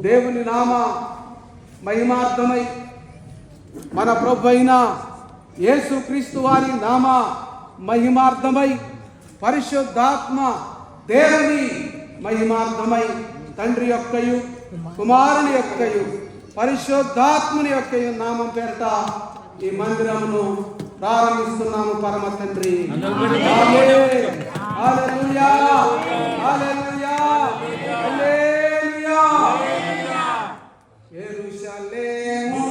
దేవుని నామ మహిమార్థమై మన ప్రభు అయిన యేసుక్రీస్తు వారి నామ మహిమార్థమై పరిశుద్ధాత్మ దేవుని మహిమార్థమై తండ్రి యొక్కయు కుమారుని యొక్కయు పరిశుద్ధాత్ముని యొక్కయు నామం పేరట ఈ మందిరమును ప్రారంభిస్తున్నాము పరమ తండ్రి. హల్లెలూయా హల్లెలూయా హల్లెలూయా. యెరూషలేము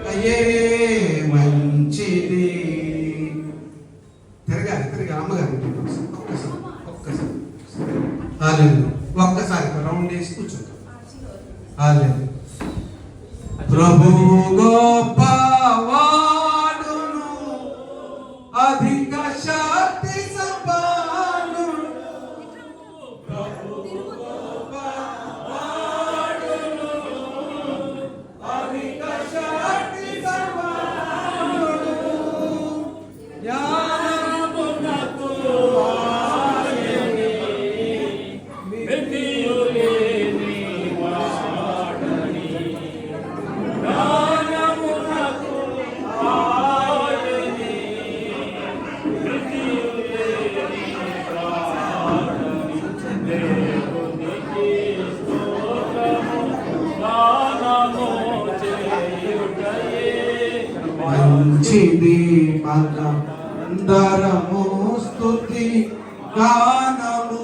అయ్యే మంచిది. తిరగాలి అమ్మగారు ఒక్కసారి రౌండ్ వేసి కూర్చుంటాం. ప్రభు గోపవాడును అధిక శక్తి సంపన్నుడు. మంచిది మనందరము స్తుతి గానము